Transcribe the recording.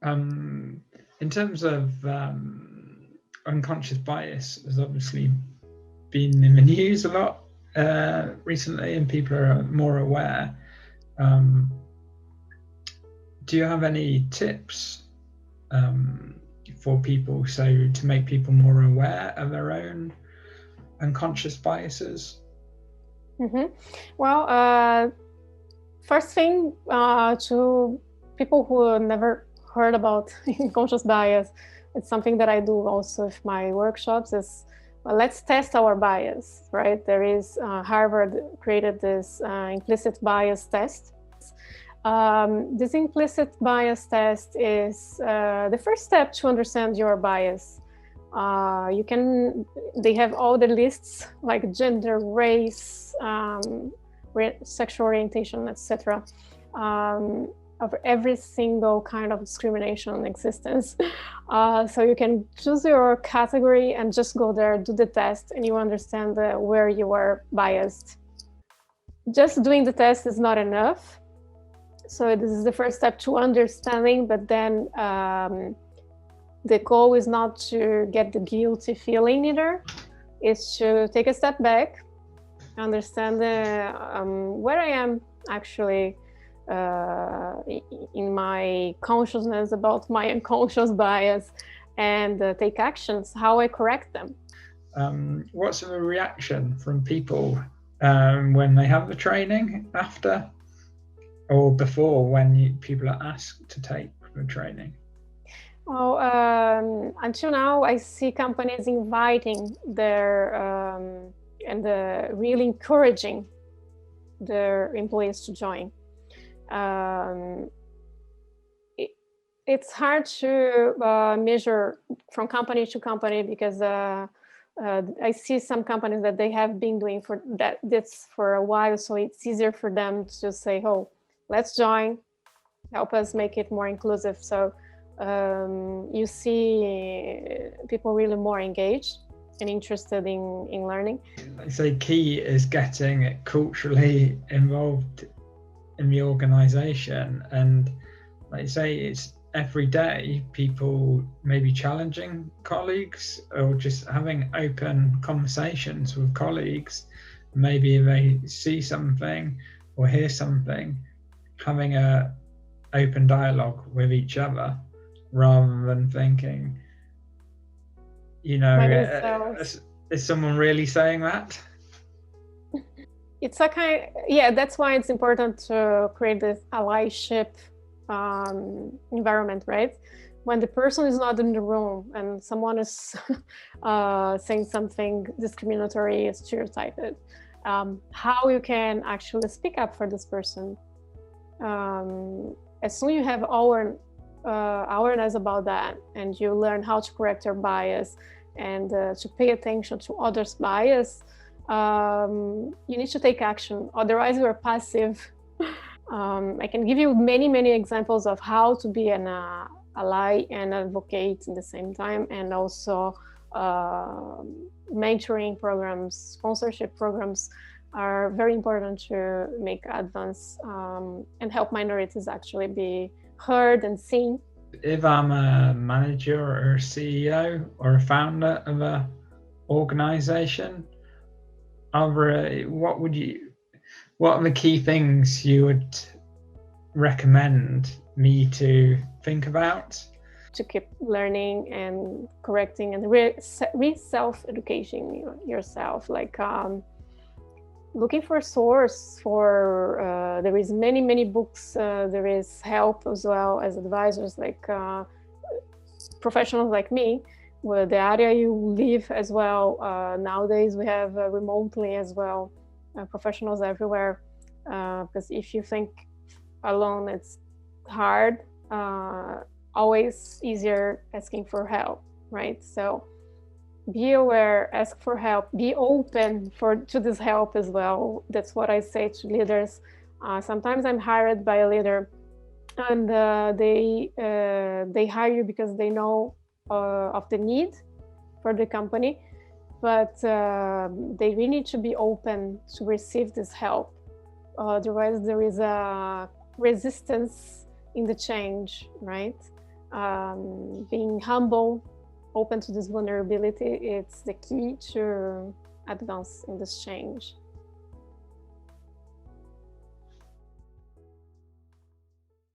In terms of unconscious bias, has obviously been in the news a lot recently, and people are more aware. Do you have any tips for people, so to make people more aware of their own unconscious biases? Well, first thing, to people who never heard about unconscious bias, it's something that I do also with my workshops, is let's test our bias, right? There is Harvard created this implicit bias test. This implicit bias test is the first step to understand your bias. They have all the lists like gender, race, sexual orientation, etc., of every single kind of discrimination in existence. So you can choose your category and just go there, do the test, and you understand where you are biased. Just doing the test is not enough. So this is the first step to understanding, but then the goal is not to get the guilty feeling either. It's to take a step back, understand where I am actually in my consciousness about my unconscious bias, and take actions, how I correct them. What's the reaction from people when they have the training, after or before, when people are asked to take the training? Well, until now, I see companies inviting their and really encouraging their employees to join. It's hard to measure from company to company, because I see some companies that they have been doing this for a while, so it's easier for them to say, "Oh, let's join, help us make it more inclusive." So you see people really more engaged and interested in learning. So key is getting culturally involved in the organization, and like you say, it's every day people maybe challenging colleagues or just having open conversations with colleagues. Maybe they see something or hear something, having a open dialogue with each other, rather than thinking, is someone really saying that? It's a kind, that's why it's important to create this allyship environment, right? When the person is not in the room and someone is saying something discriminatory, stereotyped, how you can actually speak up for this person. As soon as you have awareness about that, and you learn how to correct your bias and to pay attention to others' bias, you need to take action. Otherwise, you're passive. I can give you many examples of how to be an ally and advocate at the same time, and also mentoring programs, sponsorship programs are very important to make advance and help minorities actually be heard and seen. If I'm a manager or a CEO or a founder of an organization, what are the key things you would recommend me to think about? To keep learning and correcting and self-educating yourself, like looking for a source for, there is many books, there is help as well as advisors, like professionals like me, where the area you live as well. Nowadays we have remotely as well, professionals everywhere, because if you think alone it's hard, always easier asking for help, right? So be aware, ask for help, be open to this help as well. That's what I say to leaders. Sometimes I'm hired by a leader, and they hire you because they know of the need for the company, but they really need to be open to receive this help. Otherwise, there is a resistance in the change, right? being humble, open to this vulnerability, it's the key to advance in this change.